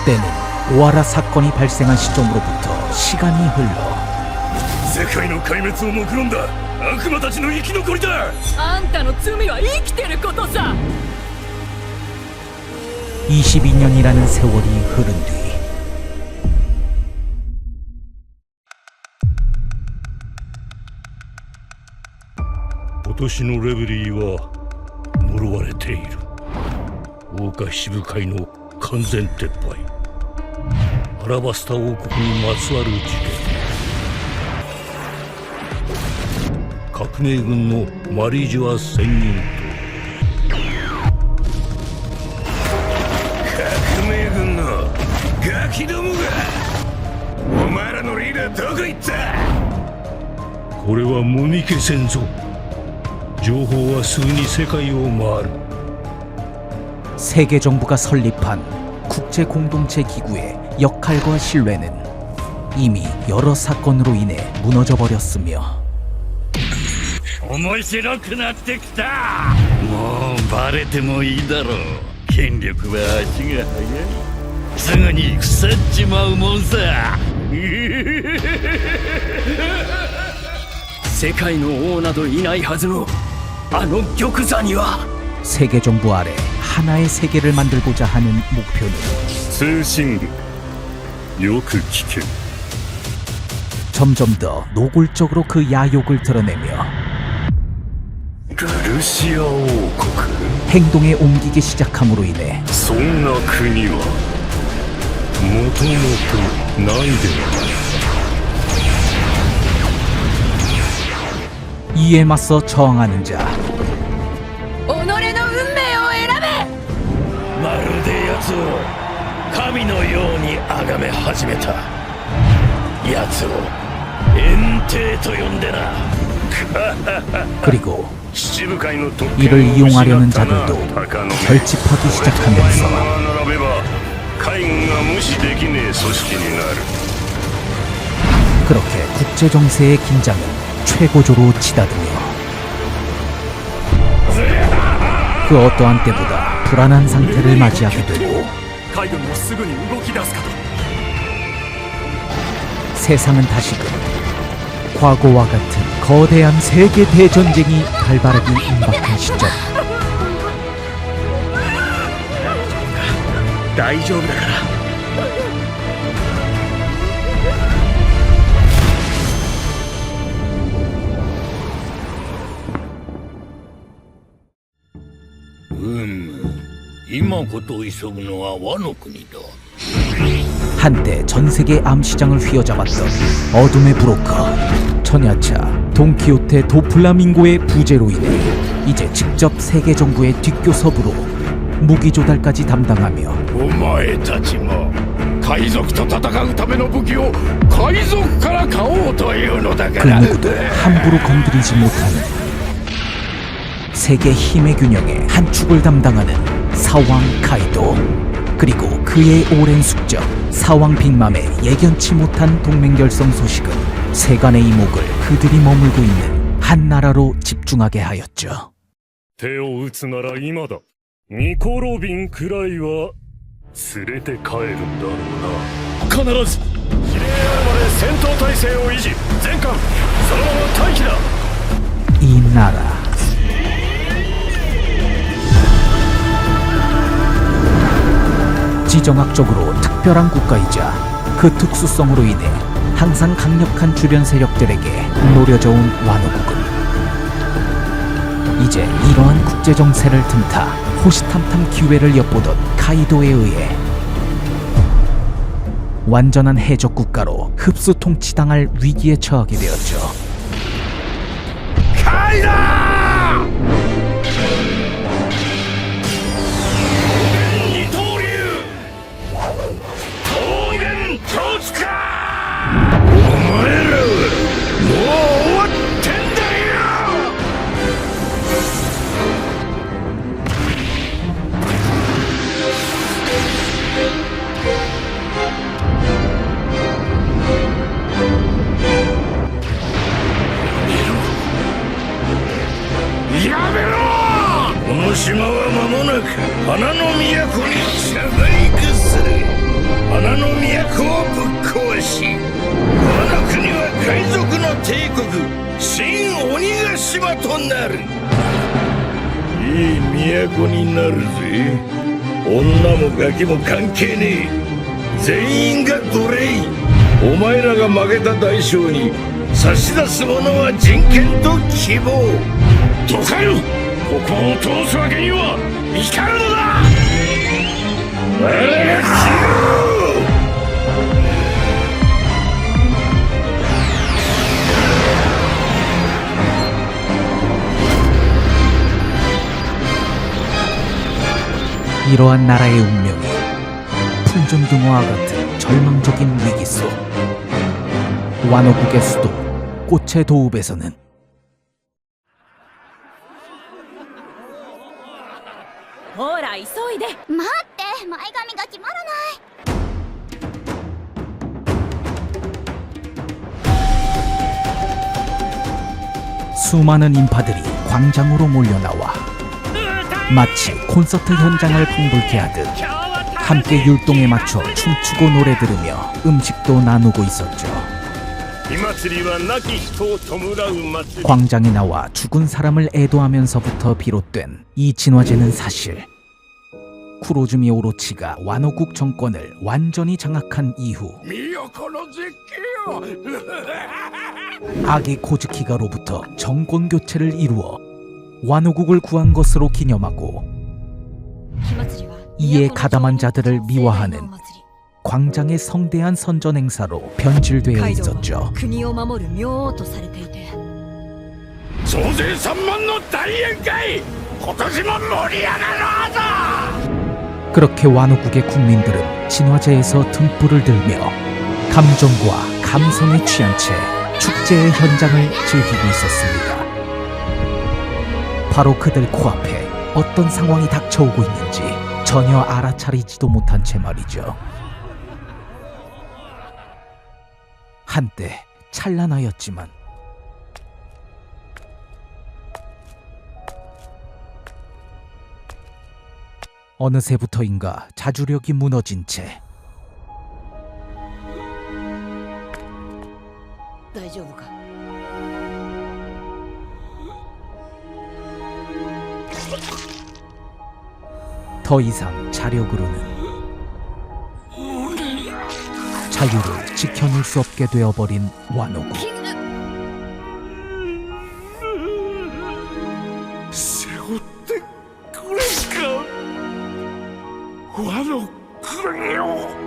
때는 오하라 사건이 발생한 시점으로부터 시간이 흘러 世界の壊滅を目論んだ悪魔たちの生き残りだ。あんたの罪は生きてることさ。 22년이라는 세월이 흐른 뒤今年のレベリーは呪われている。桜花支部会の完全撤廃、アラバスタ王国にまつわる事件、革命軍のマリジュア専任と革命軍のガキどもが、お前らのリーダーどこ行った。これはもみ消せんぞ。情報はすぐに世界を回る。 세계 정부가 설립한 국제 공동체 기구의 역할과 신뢰는 이미 여러 사건으로 인해 무너져 버렸으며 面白くなってきた。もうバレてもいいだろう。権力は足が速い。すぐに腐っちまうもんさ。世界の王などいないはずのあの玉座には 세계 정부 아래 하나의 세계를 만들고자 하는 목표는 通信部よく聞け。 점점 더 노골적으로 그 야욕을 드러내며 ガルシア王国、 행동에 옮기기 시작함으로 인해 そんな国はもともとないではない。 이에 맞서 저항하는 자 己の運命を選べ。まるで奴を神のように崇め始めた。奴を炎帝と呼んでな。 그리고 七部会の特 이를 権を 이용하려는 失ったな。 자들도 鷹の目 결집하기 시작하면서 並べば海軍が無視できねえ組織になる。 그렇게 국제 정세의 긴장은 최고조로 치닫으며 그 어떠한 때보다 불안한 상태를 맞이하게 되고 海軍もすぐに動き出すかと 세상은 다시금 과거와 같은 거대한 세계 대전쟁이 발발하기 임박한 시점 大丈夫だから 今ことを急ぐのは和の国だ。 한때 전세계 암시장을 휘어잡았던 어둠의 브로커 천야차 돈키호테 도플라밍고의 부재로 인해 이제 직접 세계 정부의 뒷교섭으로 무기 조달까지 담당하며 お前たちも海賊と戦うための武器を海賊から買おうというのだ 그 から。 누구도 함부로 건드리지 못하는 세계 힘의 균형의 한 축을 담당하는 사왕 카이도, 그리고 그의 오랜 숙적 사왕 빅맘의 예견치 못한 동맹 결성 소식은 세간의 이목을 그들이 머물고 있는 한 나라로 집중하게 하였죠. 手を打つなら今だ。ニコロビンくらいは連れて帰るんだろうな。必ず指令あるまで戦闘態勢を維持。全艦そのまま待機だ。 이 나라 지정학적으로 특별한 국가이자 그 특수성으로 인해 항상 강력한 주변 세력들에게 노려져온 완호국은 이제 이러한 국제 정세를 틈타 호시탐탐 기회를 엿보던 카이도에 의해 완전한 해적 국가로 흡수 통치당할 위기에 처하게 되었죠. 카이다! この島は間もなく花の都に着陸する。花の都をぶっ壊し、我の国は海賊の帝国新鬼ヶ島となる。いい都になるぜ。女もガキも関係ねえ。全員が奴隷。お前らが負けた大将に差し出すものは人権と希望。どかよ、ここを通すわけにはいかぬのだ。我らが死ぬ 이러한 나라의 운명이 풍전등화와 같은 절망적인 위기 속 완호국의 수도 꽃의 도읍에서는 ほら急いで。待って前髪が決まらない。 수많은 인파들이 광장으로 몰려나와 마치 콘서트 현장을 방불케 하듯 함께 율동에 맞춰 춤추고 노래 들으며 음식도 나누고 있었죠. 火祭りは亡き人を弔う祭り。 광장에 나와 죽은 사람을 애도하면서부터 비롯된 이 진화제는 사실 쿠로즈미 오로치가 완호국 정권을 완전히 장악한 이후 見よこの絶景よ。 아기 코즈키가로부터 정권 교체를 이루어 완호국을 구한 것으로 기념하고 이에 가담한 자들을 미화하는 광장의 성대한 선전 행사로 변질되어 있었죠. 国を守る明王とされていて。総勢3万の大宴会、今年も盛り上がるはず。 그렇게 완호국의 국민들은 진화제에서 등불을 들며 감정과 감성에 취한 채 축제의 현장을 즐기고 있었습니다. 바로 그들 코앞에 어떤 상황이 닥쳐오고 있는지 전혀 알아차리지도 못한 채 말이죠. 한때 찬란하였지만 어느새부터인가 자주력이 무너진 채 大丈夫か。 더 이상 자력으로는 자유를 지켜낼 수 없게 되어버린 완호국. 背負ってくれか、我の国を。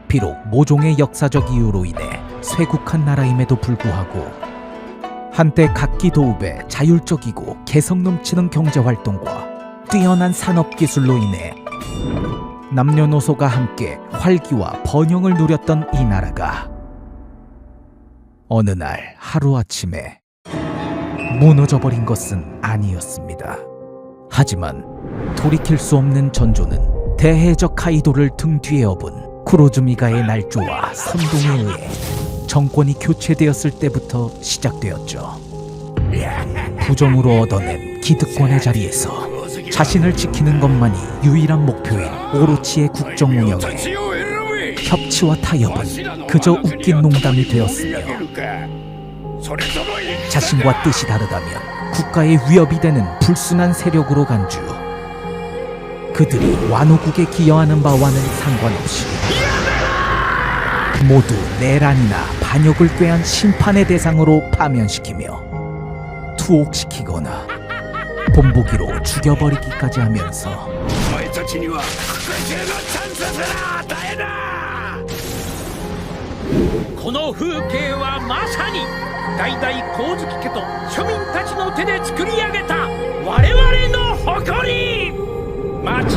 비록 모종의 역사적 이유로 인해 쇄국한 나라임에도 불구하고 한때 각기 도읍의 자율적이고 개성 넘치는 경제활동과 뛰어난 산업기술로 인해 남녀노소가 함께 활기와 번영을 누렸던 이 나라가 어느 날 하루아침에 무너져버린 것은 아니었습니다. 하지만 돌이킬 수 없는 전조는 대해적 카이도를 등 뒤에 업은 쿠로즈미가의 날조와 선동에 의해 정권이 교체되었을 때부터 시작되었죠. 부정으로 얻어낸 기득권의 자리에서 자신을 지키는 것만이 유일한 목표인 오로치의 국정 운영에 협치와 타협은 그저 웃긴 농담이 되었으며 자신과 뜻이 다르다면 국가의 위협이 되는 불순한 세력으로 간주 그들이 완호국에 기여하는 바와는 상관없이 모두 내란이나 반역을 꾀한 심판의 대상으로 파면시키며 투옥시키거나 본보기로 죽여버리기까지 하면서 お前たちには復讐のチャンスすら与えな。この風景はまさに代々光月家と庶民たちの手で作り上げた我々の誇り。間違っ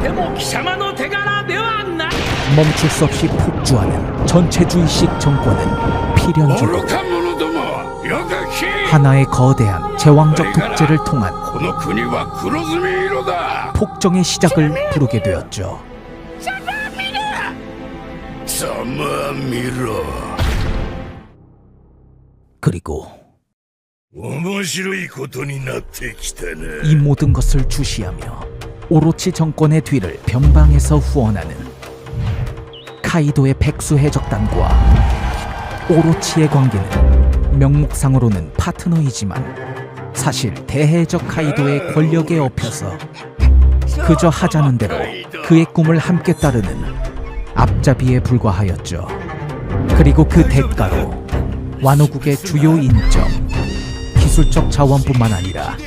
ても貴様の手柄ではない。 멈출 수 없이 폭주하는 전체주의식 정권은 필연적으로 愚か者どもよく聞け。 하나의 거대한 제왕적 독재를 통한 この国は黒ずみ色だ。 폭정의 시작을 부르게 되었죠. ざまあみろ。 그리고 面白いことになってきたな。 이 모든 것을 주시하며 오로치 정권의 뒤를 변방에서 후원하는 카이도의 백수 해적단과 오로치의 관계는 명목상으로는 파트너이지만 사실 대해적 카이도의 권력에 엎여서 그저 하자는 대로 그의 꿈을 함께 따르는 앞잡이에 불과하였죠. 그리고 그 대가로 와노국의 주요 인적, 기술적 자원뿐만 아니라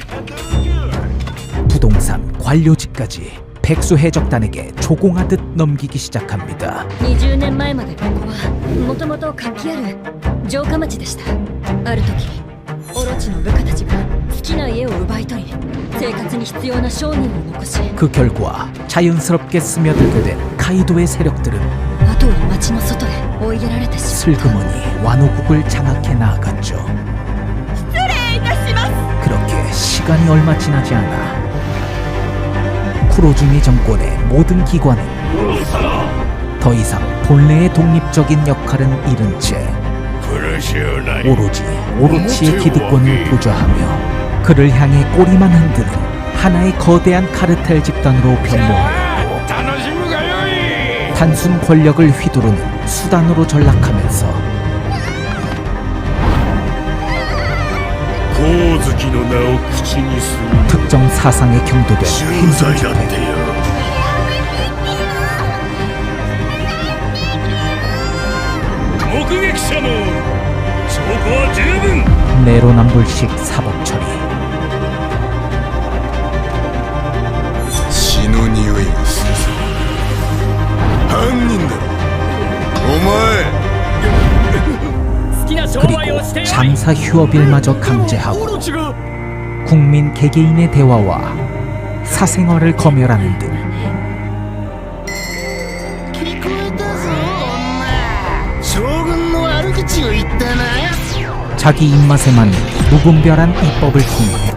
부동산, 관료직까지 백수 해적단에게 조공하듯 넘기기 시작합니다. 20年前までここはもともと活気ある城下町でした。ある時オロチの部下たちが好きな家を奪い取り生活に必要な商人を残し 그 결과 자연스럽게 스며들게 된 카이도의 세력들은 後を町の外へ追いやられてしまった。 슬그머니 와노국을 장악해 나아갔죠. 그렇게 시간이 얼마 지나지 않아 쿠로즈미 정권의 모든 기관은 더 이상 본래의 독립적인 역할은 잃은 채 오로지 오로치의 기득권을 보좌하며 그를 향해 꼬리만 흔드는 하나의 거대한 카르텔 집단으로 변모하였고 단순 권력을 휘두르는 수단으로 전락하면서 특정 사상에 경도된 행정 집회, 내로남불식 사법 처리, 血の匂いがするぞ。犯人だ。お前。 그리고 장사 휴업일마저 강제하고 국민 개개인의 대화와 사생활을 검열하는 등 자기 입맛에 맞는 무분별한 입법을 통해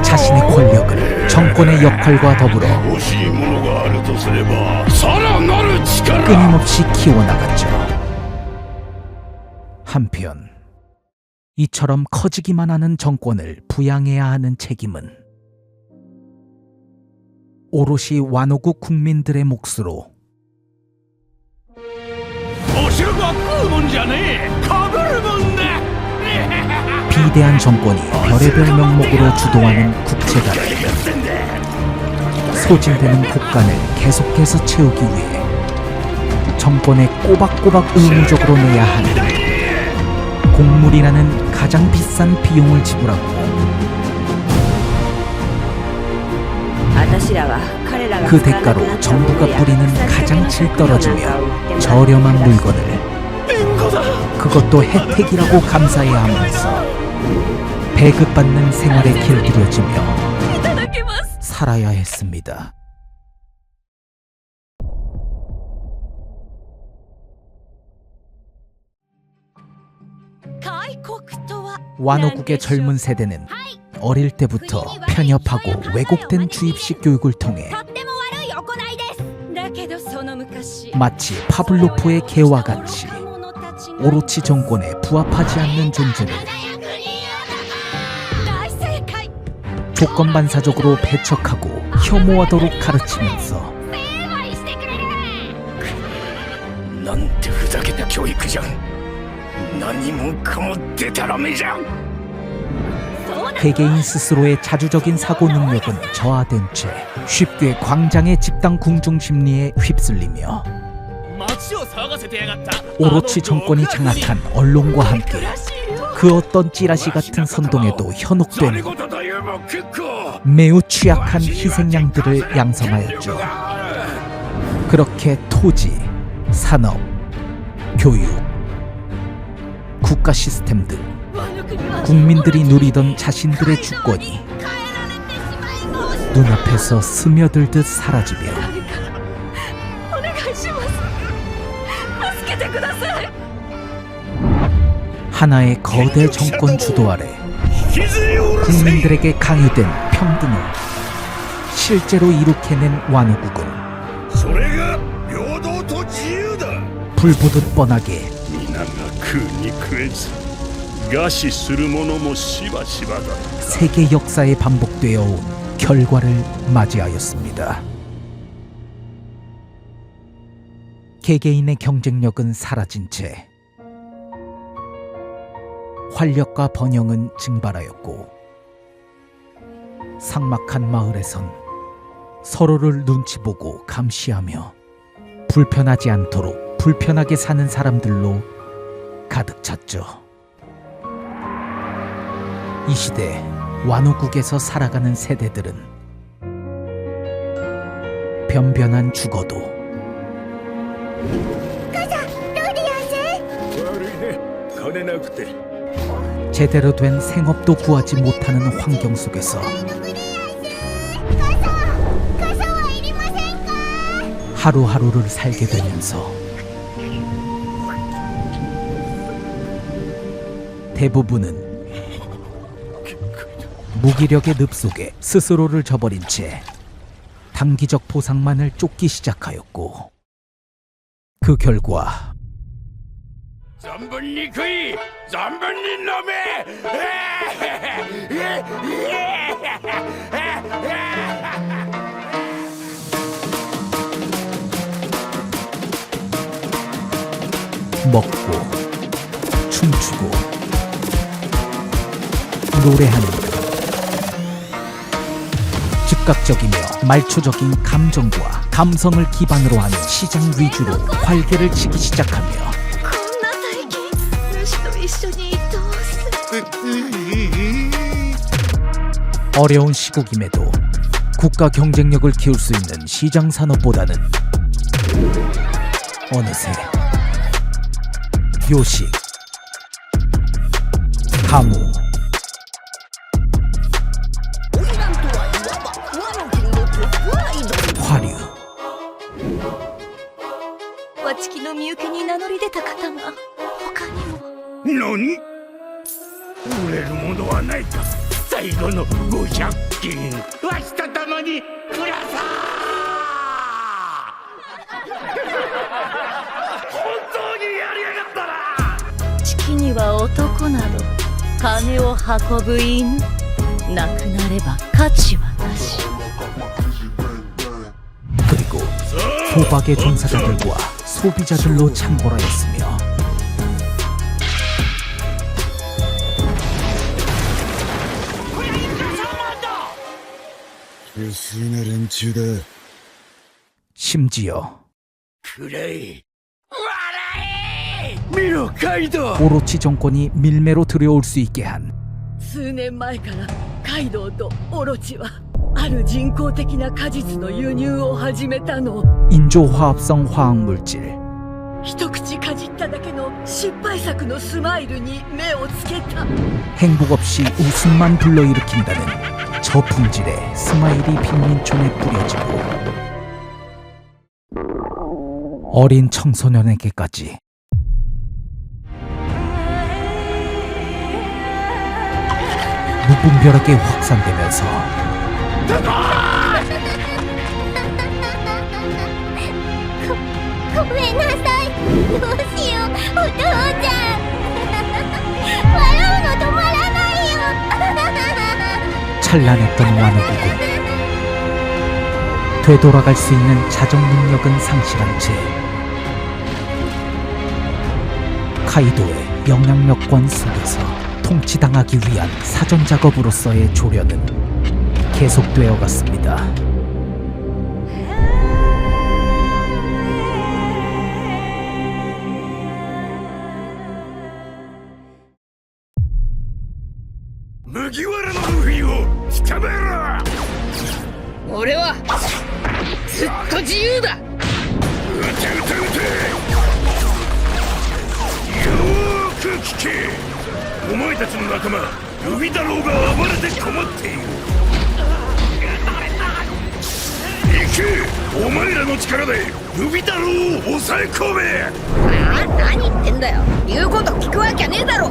자신의 권력을 정권의 역할과 더불어 끊임없이 키워나갔죠. 한편 이처럼 커지기만 하는 정권을 부양해야 하는 책임은 오롯이 와노국 국민들의 몫으로 비대한 정권이 별의별 명목으로 주도하는 국채가를 소진되는 곳간을 계속해서 채우기 위해 정권에 꼬박꼬박 의무적으로 내야 하는 공물이라는 가장 비싼 비용을 지불하고 그 대가로 정부가 뿌리는 가장 질 떨어지며 저렴한 물건을 그것도 혜택이라고 감사해야 하면서 배급받는 생활에 길들여지며 살아야 했습니다. 와노국의 젊은 세대는 어릴 때부터 편협하고 왜곡된 주입식 교육을 통해 마치 파블로프의 개와 같이 오로치 정권에 부합하지 않는 존재를 조건반사적으로 배척하고 혐오하도록 가르치면서 なんてふざけた教育じゃん。何もかもデタラメじゃん。 개개인 스스로의 자주적인 사고 능력은 저하된 채 쉽게 광장의 집단 궁중 심리에 휩쓸리며 오로치 정권이 장악한 언론과 함께 그 어떤 찌라시 같은 선동에도 현혹되는 매우 취약한 희생양들을 양성하였죠. 그렇게 토지, 산업, 교육, 국가 시스템 등 국민들이 누리던 자신들의 주권이 눈앞에서 스며들듯 사라지며 하나의 거대 정권 주도 아래 引きずり下ろせ 국민들에게 강요된 평등을 실제로 이룩해낸 완호국은 それが平等と自由だ 불보듯 뻔하게 皆が食うに食えず餓死する者もしばしばだ 세계 역사에 반복되어 온 결과를 맞이하였습니다. 개개인의 경쟁력은 사라진 채 활력과 번영은 증발하였고 삭막한 마을에선 서로를 눈치 보고 감시하며 불편하지 않도록 불편하게 사는 사람들로 가득 찼죠. 이 시대 완호국에서 살아가는 세대들은 변변한 죽어도 悪いね金なくて 제대로 된 생업도 구하지 못하는 환경 속에서 傘はいりませんか 하루하루를 살게 되면서 대부분은 무기력의 늪 속에 스스로를 저버린 채 단기적 보상만을 쫓기 시작하였고 그 결과 存分に食い存分に飲め 먹고 춤추고 노래하는 것 즉각적이며 말초적인 감정과 감성을 기반으로 하는 시장 위주로 활개를 치기 시작하며 こんな大金主と一緒にどうす 어려운 시국임에도 국가 경쟁력을 키울 수 있는 시장 산업보다는 어느새 요식, 가무, 화류, わちきのみゆきに名乗り出た方が他にも何売れるものはないか最後の500金わしと共に暮らさ本当にやりやがったな地球には男など金を運ぶ犬なくなれば価値はなし 그리고 소박의 종사자들과 소비자들로 창궐하였으며 심지어 くれい笑え見ろカイドウ 오로치 정권이 밀매로 들여올 수 있게 한 数年前からカイドウとオロチはある人工的な果実の輸入を始めたの 인조화합성 화학물질 一口かじっただけの失敗作のスマイルに目をつけた 행복 없이 웃음만 불러일으킨다는 저품질의 스마일이 빈민촌에 뿌려지고 어린 청소년에게까지 무분별하게 확산되면서 ごめんなさいどうしようお父ちゃん笑うの止まらないよ 찬란했던 완호국은 되돌아갈 수 있는 자정 능력은 상실한 채 카이도의 영향력권 속에서 통치당하기 위한 사전 작업으로서의 조련은 계속되어 갔습니다.麦わらのルフィを捕まえろ俺はずっと自由だ撃て撃て撃てよーく聞けお前たちの仲間ルフィだろうが暴れて困っているく、お前らの力で海太郎を抑え込め。何言ってんだよ。言うこと聞くわけねえだろ。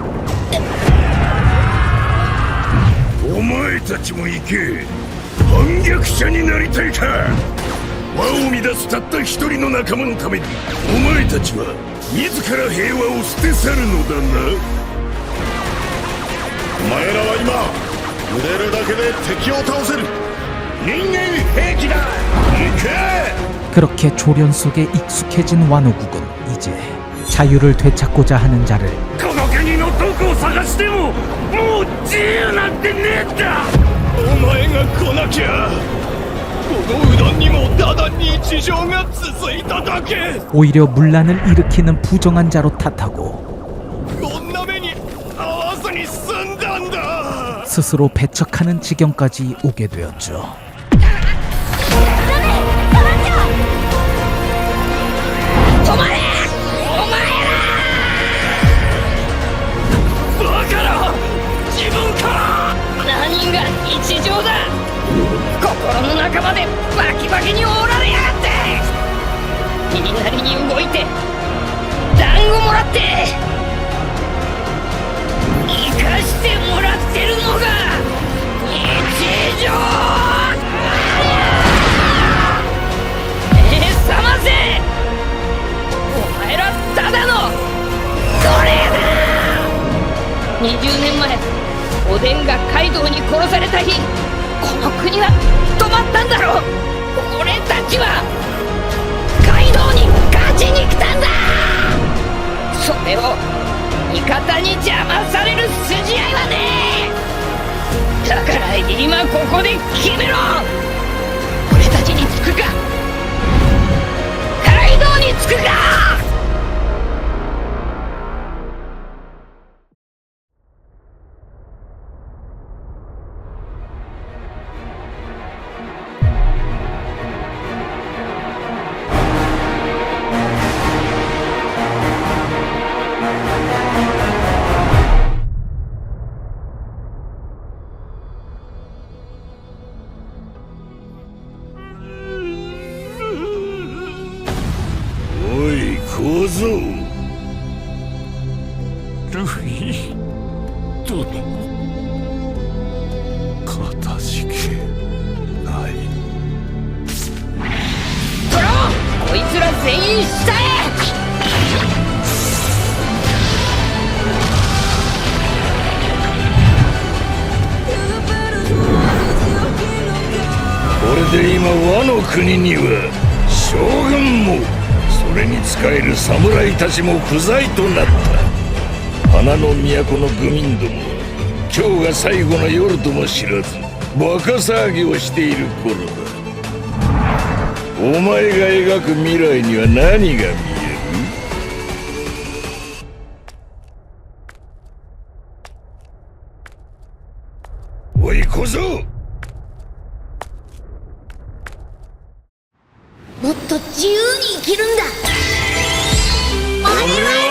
お前たちも行け。反逆者になりたいか。和を乱すたった一人の仲間のためにお前たちは自ら平和を捨て去るのだな。お前らは今触れるだけで敵を倒せる人間兵器だ。行け。 그렇게 조련 속에 익숙해진 완호국은 이제 자유를 되찾고자 하는 자를 この国のどこを探してももう自由なんてねえんだ。お前が来なきゃこのうどんにもただ日常が続いただけ。 오히려 문란을 일으키는 부정한 자로 탓하고 こんな目に遭わずに済んだんだ。 스스로 배척하는 지경까지 오게 되었죠. 止まれ。お前ら。バカな自分か。何が日常だ。心の中までバキバキに折られやがって。言いなりに動いて団子もらって生かしてもらってるのが日常。目覚ませ。お前らただの奴隷だ。20年前おでんがカイドウに殺された日、この国は止まったんだろう。俺たちはカイドウに勝ちに来たんだ。それを味方に邪魔される筋合いはねえ。だから今ここで決めろ。俺たちにつくかカイドウにつくか。おい小僧。ルフィ殿、かたじけない。トロン、こいつら全員下へ。これで今和の国には将軍もそれに仕える侍たちも不在となった。花の都の愚民どもは今日が最後の夜とも知らずバカ騒ぎをしている頃だ。お前が描く未来には何が見える？おい小僧、もっと自由に生きるんだ。俺は